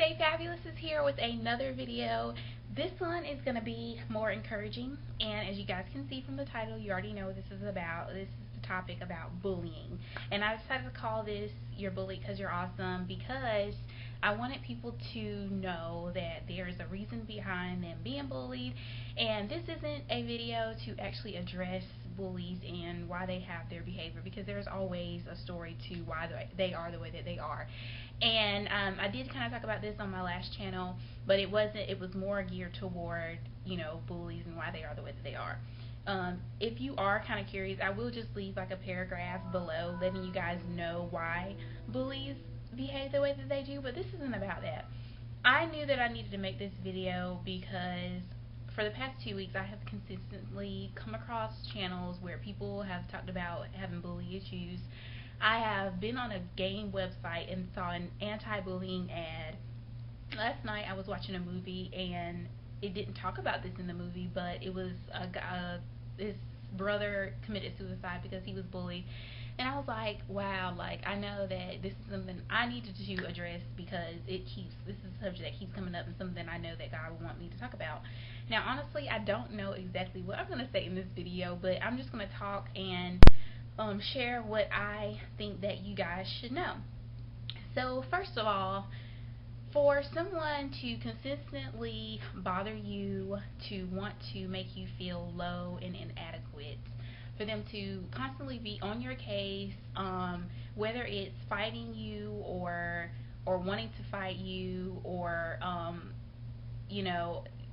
Stay Fabulous is here with another video. This one is going to be more encouraging, and as you guys can see from the title, you already know what this is about. This is the topic about bullying, and I decided to call this You're Bullied Cuz You're Awesome because I wanted people to know that there's a reason behind them being bullied, and this isn't a video to actually address bullies and why they have their behavior, because there's always a story to why they are the way that they are. And I did kind of talk about this on my last channel, but it was more geared toward, bullies and why they are the way that they are. If you are kind of curious, I will just leave like a paragraph below letting you guys know why bullies behave the way that they do, but this isn't about that. I knew that I needed to make this video because for the past 2 weeks I have consistently come across channels where people have talked about having bully issues. I have been on a game website and saw an anti-bullying ad. Last night I was watching a movie and it didn't talk about this in the movie, but it was his brother committed suicide because he was bullied. And I was like, wow, like I know that this is something I needed to address because this is a subject that keeps coming up and something I know that God would want me to talk about. Now honestly, I don't know exactly what I'm going to say in this video, but I'm just going to talk and share what I think that you guys should know. So first of all, for someone to consistently bother you, to want to make you feel low and inadequate, for them to constantly be on your case, whether it's fighting you or wanting to fight you, or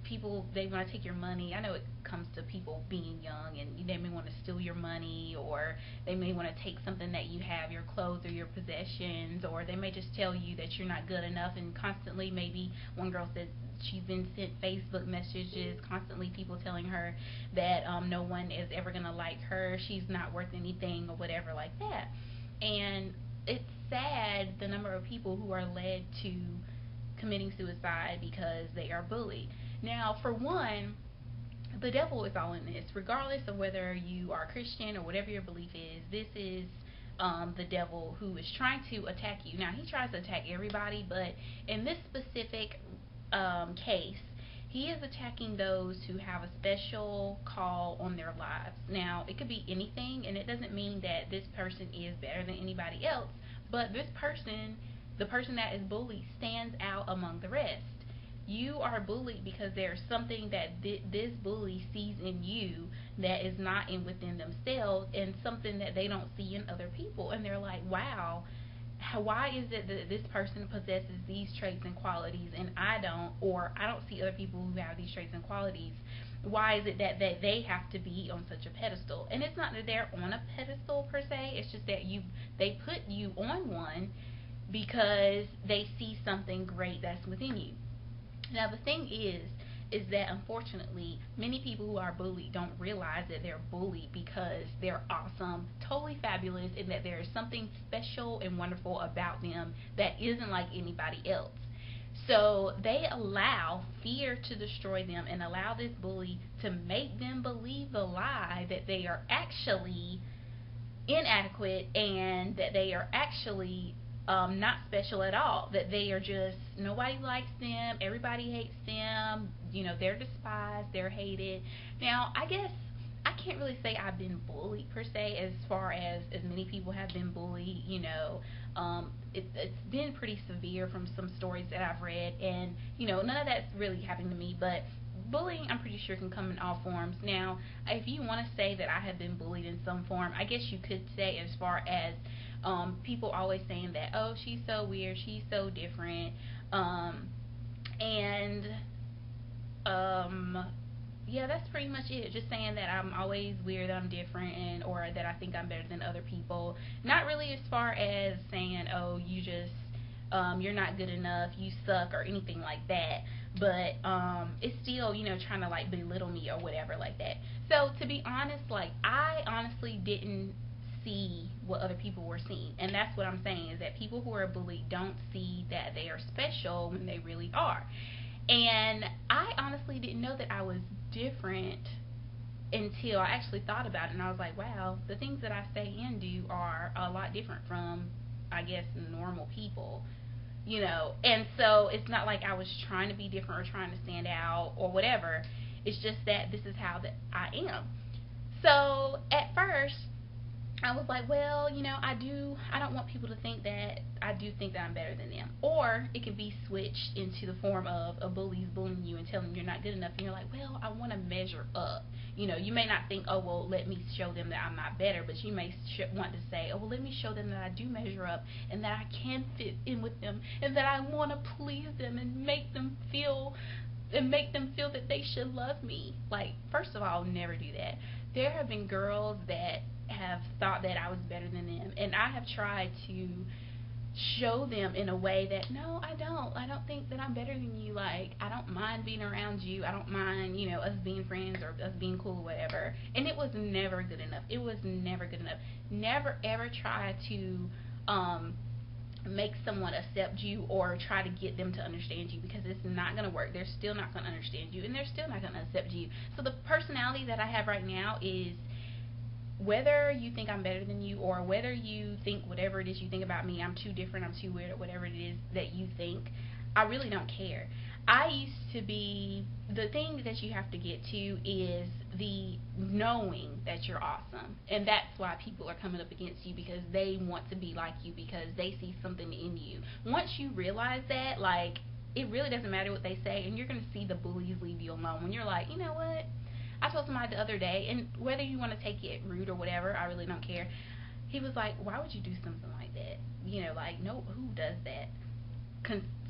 people, they want to take your money. I know it comes to people being young and they may want to steal your money, or they may want to take something that you have, your clothes or your possessions, or they may just tell you that you're not good enough, and constantly, maybe one girl said she's been sent Facebook messages, constantly people telling her that no one is ever going to like her, she's not worth anything, or whatever like that. And it's sad the number of people who are led to committing suicide because they are bullied. Now, for one, the devil is all in this. Regardless of whether you are Christian or whatever your belief is, this is the devil who is trying to attack you. Now, he tries to attack everybody, but in this specific case, he is attacking those who have a special call on their lives. Now, it could be anything, and it doesn't mean that this person is better than anybody else, but this person, the person that is bullied, stands out among the rest. You are bullied because there's something that this bully sees in you that is not within themselves, and something that they don't see in other people, and they're like, wow, why is it that this person possesses these traits and qualities and I don't, or I don't see other people who have these traits and qualities? Why is it that they have to be on such a pedestal? And it's not that they're on a pedestal per se, it's just that they put you on one because they see something great that's within you. Now the thing is that unfortunately many people who are bullied don't realize that they're bullied because they're awesome, totally fabulous, and that there is something special and wonderful about them that isn't like anybody else. So they allow fear to destroy them and allow this bully to make them believe the lie that they are actually inadequate and that they are actually not special at all, that they are just, nobody likes them, everybody hates them, they're despised, they're hated. Now, I guess I can't really say I've been bullied per se, as far as many people have been bullied. It's been pretty severe from some stories that I've read, and none of that's really happened to me, but bullying, I'm pretty sure, can come in all forms. Now, if you want to say that I have been bullied in some form, I guess you could say, as far as people always saying that, oh, she's so weird, she's so different, yeah, that's pretty much it. Just saying that I'm always weird, I'm different, or that I think I'm better than other people. Not really as far as saying, oh, you just you're not good enough, you suck, or anything like that. But it's still, trying to like belittle me or whatever like that. So to be honest, like, I honestly didn't see what other people were seeing, and that's what I'm saying, is that people who are bullied don't see that they are special when they really are. And I honestly didn't know that I was different until I actually thought about it, and I was like, wow, the things that I say and do are a lot different from, I guess, normal people. you know. And so it's not like I was trying to be different or trying to stand out or whatever. It's just that this is how that I am. So at first I was like, well, you know, I don't want people to think that I do think that I'm better than them. Or it could be switched into the form of a bully's bullying you and telling you you're not good enough, and you're like, well, I want to measure up. You know, you may not think, oh, well, let me show them that I'm not better, but you may want to say, oh, well, let me show them that I do measure up and that I can fit in with them and that I want to please them and make them feel that they should love me. Like, first of all, never do that. There have been girls that have thought that I was better than them, and I have tried to show them in a way that, no, I don't think that I'm better than you. Like, I don't mind being around you. I don't mind, you know, us being friends or us being cool or whatever. And it was never good enough. It was never good enough. Never ever try to make someone accept you or try to get them to understand you, because it's not going to work. They're still not going to understand you, and they're still not going to accept you. So the personality that I have right now is, whether you think I'm better than you or whether you think whatever it is you think about me, I'm too different, I'm too weird, or whatever it is that you think, I really don't care. I used to be, the thing that you have to get to is the knowing that you're awesome. And that's why people are coming up against you, because they want to be like you, because they see something in you. Once you realize that, like, it really doesn't matter what they say, and you're going to see the bullies leave you alone when you're like, you know what? I told somebody the other day, and whether you want to take it rude or whatever, I really don't care. He was like, why would you do something like that? You know, like, no, who does that?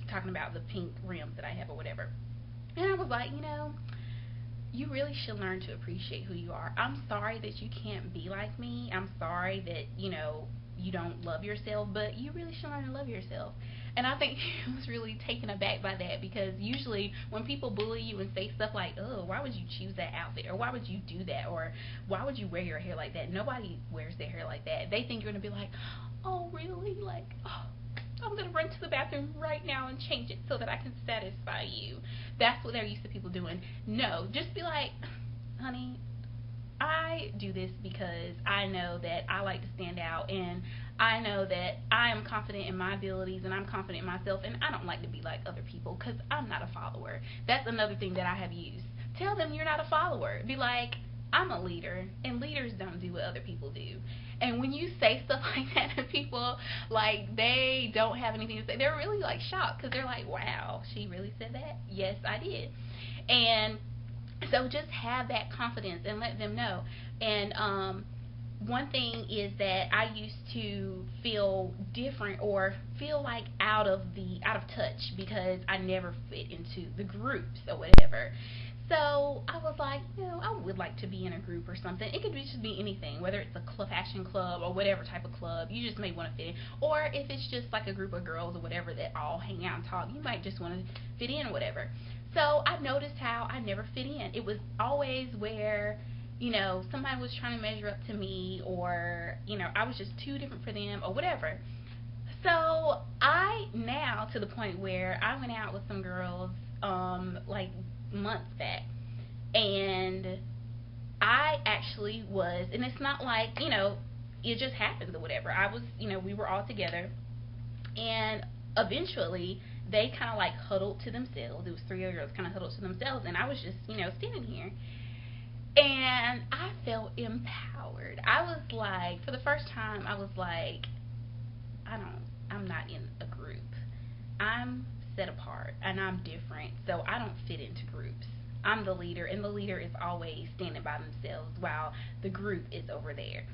Talking about the pink rims that I have or whatever. And I was like, you know, you really should learn to appreciate who you are. I'm sorry that you can't be like me. I'm sorry that, you know, you don't love yourself, but you really should learn to love yourself. And I think he was really taken aback by that, because usually when people bully you and say stuff like, oh, why would you choose that outfit, or why would you do that, or why would you wear your hair like that? Nobody wears their hair like that. They think you're going to be like, oh, really? Like, oh, I'm going to run to the bathroom right now and change it so that I can satisfy you. That's what they're used to people doing. No, just be like, honey, I do this because I know that I like to stand out, and I know that I am confident in my abilities, and I'm confident in myself, and I don't like to be like other people because I'm not a follower. That's another thing that I have used. Tell them you're not a follower. Be like, I'm a leader, and leaders don't do what other people do. And when you say stuff like that to people, like, they don't have anything to say, they're really like shocked, because they're like, wow, she really said that? Yes, I did. And so just have that confidence and let them know. And one thing is that I used to feel different or feel like out of touch, because I never fit into the groups or whatever. So I was like, you know, I would like to be in a group or something. It could just be anything, whether it's a fashion club or whatever type of club. You just may want to fit in. Or if it's just like a group of girls or whatever that all hang out and talk, you might just want to fit in or whatever. So I noticed how I never fit in. It was always where, you know, somebody was trying to measure up to me, or, you know, I was just too different for them or whatever. So I now, to the point where I went out with some girls like months back, and I actually was, and it's not like, you know, it just happens or whatever. I was, you know, we were all together, and eventually they kind of like huddled to themselves. It was three other girls kind of huddled to themselves, and I was just, you know, standing here, and I felt empowered. I was like, for the first time, I was like, I'm not in a group. I'm set apart, and I'm different, so I don't fit into groups. I'm the leader, and the leader is always standing by themselves while the group is over there.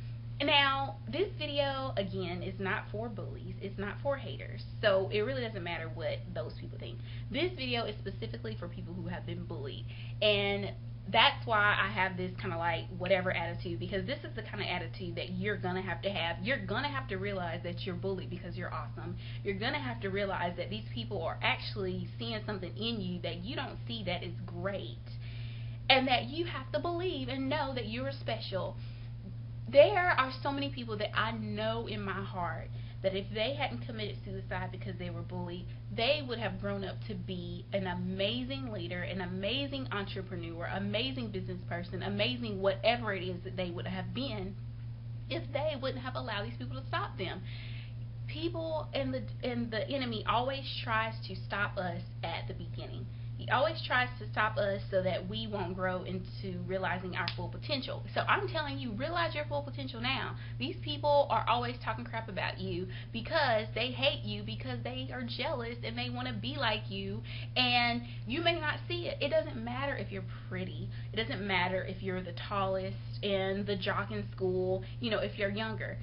Now, this video, again, is not for bullies. It's not for haters. So it really doesn't matter what those people think. This video is specifically for people who have been bullied. And that's why I have this kind of like whatever attitude, because this is the kind of attitude that you're going to have to have. You're going to have to realize that you're bullied because you're awesome. You're going to have to realize that these people are actually seeing something in you that you don't see that is great. And that you have to believe and know that you're special. There are so many people that I know in my heart that if they hadn't committed suicide because they were bullied, they would have grown up to be an amazing leader, an amazing entrepreneur, amazing business person, amazing whatever it is that they would have been if they wouldn't have allowed these people to stop them. people and the enemy always tries to stop us at the beginning. He always tries to stop us so that we won't grow into realizing our full potential. So I'm telling you, realize your full potential now. These people are always talking crap about you because they hate you, because they are jealous and they want to be like you, and you may not see it. It doesn't matter if you're pretty. It doesn't matter if you're the tallest and the jock in school, if you're younger.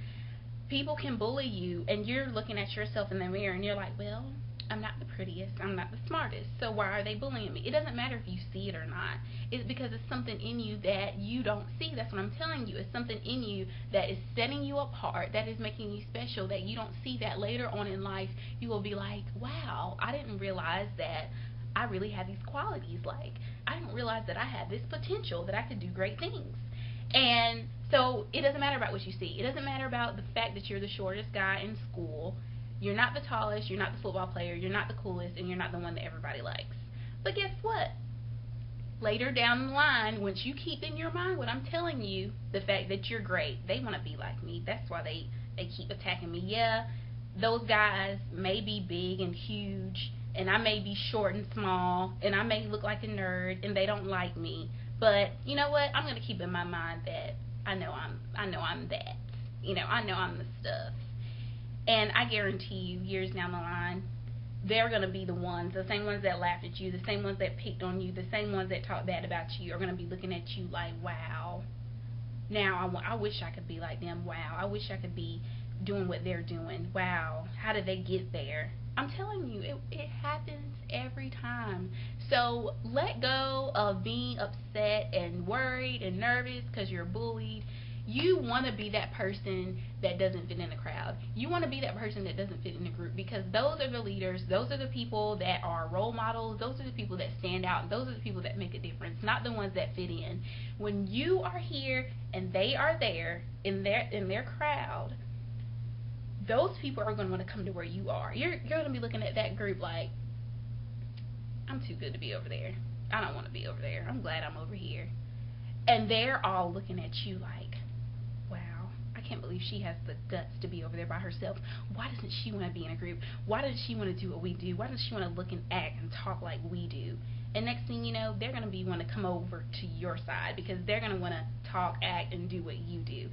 People can bully you, and you're looking at yourself in the mirror and you're like, well, I'm not the prettiest, I'm not the smartest, so why are they bullying me? It doesn't matter if you see it or not. It's because it's something in you that you don't see. That's what I'm telling you. It's something in you that is setting you apart, that is making you special, that you don't see, that later on in life you will be like, wow, I didn't realize that I really had these qualities. Like, I didn't realize that I had this potential, that I could do great things. And so it doesn't matter about what you see. It doesn't matter about the fact that you're the shortest guy in school. You're not the tallest, you're not the football player, you're not the coolest, and you're not the one that everybody likes. But guess what? Later down the line, once you keep in your mind what I'm telling you, the fact that you're great, they want to be like me. That's why they keep attacking me. Yeah, those guys may be big and huge, and I may be short and small, and I may look like a nerd, and they don't like me. But you know what? I'm gonna keep in my mind that I know I'm that. I know I'm the stuff. And I guarantee you, years down the line, they're going to be the same ones that laughed at you, the same ones that picked on you, the same ones that talked bad about you are going to be looking at you like, wow, now I wish I could be like them. Wow, I wish I could be doing what they're doing. Wow, how did they get there? I'm telling you, it happens every time. So let go of being upset and worried and nervous because you're bullied. You want to be that person that doesn't fit in the crowd. You want to be that person that doesn't fit in the group, because those are the leaders, those are the people that are role models, those are the people that stand out, and those are the people that make a difference, not the ones that fit in. When you are here and they are there in their crowd, those people are going to want to come to where you are. You're going to be looking at that group like, I'm too good to be over there. I don't want to be over there. I'm glad I'm over here. And they're all looking at you like, wow, I can't believe she has the guts to be over there by herself. Why doesn't she want to be in a group? Why does she want to do what we do? Why does she want to look and act and talk like we do? And next thing you know, they're going to want to come over to your side because they're going to want to talk, act, and do what you do.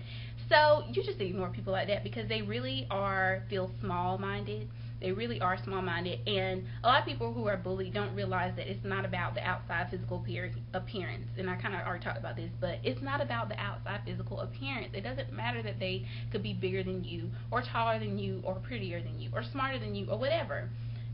So you just ignore people like that because they really feel small-minded. They really are small-minded, and a lot of people who are bullied don't realize that it's not about the outside physical appearance, and I kind of already talked about this, but it's not about the outside physical appearance. It doesn't matter that they could be bigger than you, or taller than you, or prettier than you, or smarter than you, or whatever.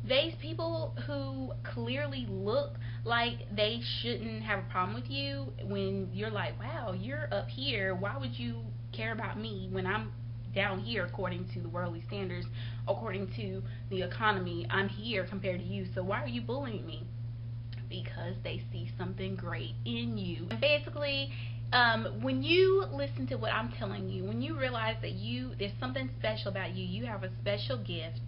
These people who clearly look like they shouldn't have a problem with you, when you're like, wow, you're up here, why would you care about me when I'm down here according to the worldly standards, according to the economy? I'm here compared to you, so why are you bullying me? Because they see something great in you. And basically, when you listen to what I'm telling you, when you realize that there's something special about you, you have a special gift,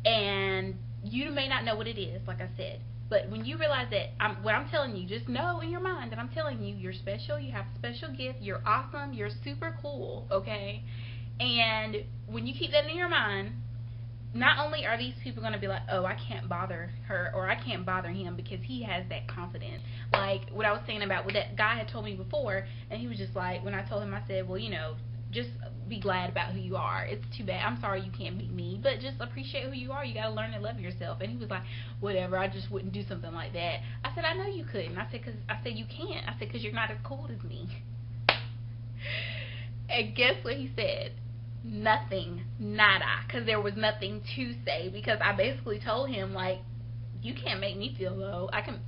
and you may not know what it is, like I said, but when you realize that what I'm telling you, just know in your mind that I'm telling you, you're special, you have a special gift, you're awesome, you're super cool, okay? And when you keep that in your mind, not only are these people going to be like, oh, I can't bother her or I can't bother him because he has that confidence. Like what I was saying about what that guy had told me before, and he was just like, when I told him, I said, well, just be glad about who you are. It's too bad. I'm sorry you can't be me, but just appreciate who you are. You got to learn to love yourself. And he was like, whatever, I just wouldn't do something like that. I said, I know you couldn't. I said, you can't. I said, because you're not as cool as me. And guess what he said? Nothing. Nada. Because there was nothing to say, because I basically told him, like, you can't make me feel low. I can,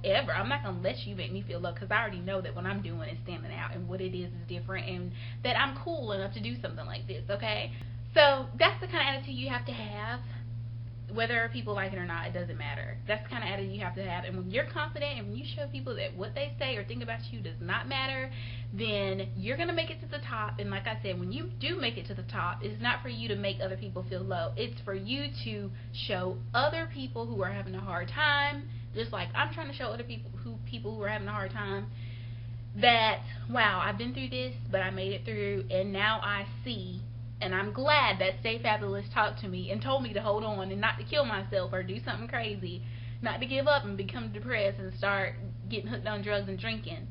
ever. I'm not going to let you make me feel low, because I already know that what I'm doing is standing out, and what it is different, and that I'm cool enough to do something like this, okay? So that's the kind of attitude you have to have. Whether people like it or not, it doesn't matter. That's the kind of attitude you have to have. And when you're confident and when you show people that what they say or think about you does not matter, then you're going to make it to the top. And like I said, when you do make it to the top, it's not for you to make other people feel low. It's for you to show other people who are having a hard time, just like I'm trying to show other people who are having a hard time, that, wow, I've been through this, but I made it through, and now I see And I'm glad that Stay Fabulous talked to me and told me to hold on and not to kill myself or do something crazy, not to give up and become depressed and start getting hooked on drugs and drinking.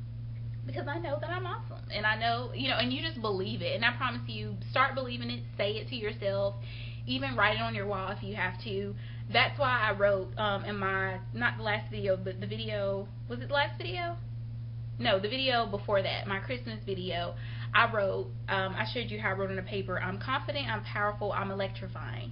Because I know that I'm awesome, and I know, and you just believe it. And I promise you, start believing it. Say it to yourself. Even write it on your wall if you have to. That's why I wrote in my, not the last video, but the video, was it the last video? No, the video before that, my Christmas video. I wrote, I showed you how I wrote on the paper, I'm confident, I'm powerful, I'm electrifying.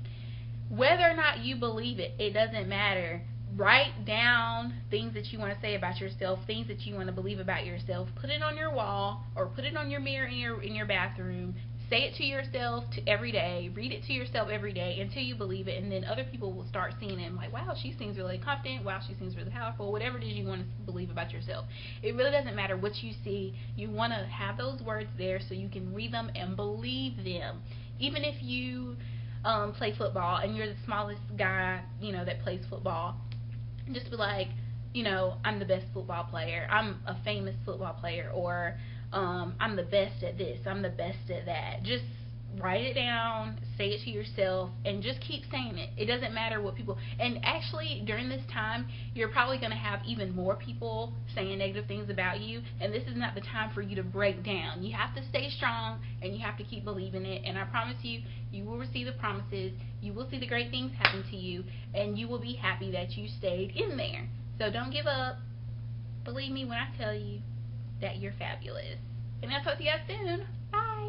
Whether or not you believe it, it doesn't matter. Write down things that you want to say about yourself, things that you want to believe about yourself. Put it on your wall or put it on your mirror in your bathroom. Say it to yourself every day. Read it to yourself every day until you believe it, and then other people will start seeing it and like, wow, she seems really confident. Wow, she seems really powerful. Whatever it is you want to believe about yourself. It really doesn't matter what you see. You want to have those words there so you can read them and believe them. Even if you play football and you're the smallest guy, that plays football, just be like, I'm the best football player. I'm a famous football player, or I'm the best at this, I'm the best at that. Just write it down, say it to yourself, and just keep saying it. It doesn't matter what people, and actually during this time you're probably going to have even more people saying negative things about you, and this is not the time for you to break down. You have to stay strong and you have to keep believing it, and I promise you, you will receive the promises, you will see the great things happen to you, and you will be happy that you stayed in there. So don't give up. Believe me when I tell you that you're fabulous. And I'll talk to you guys soon.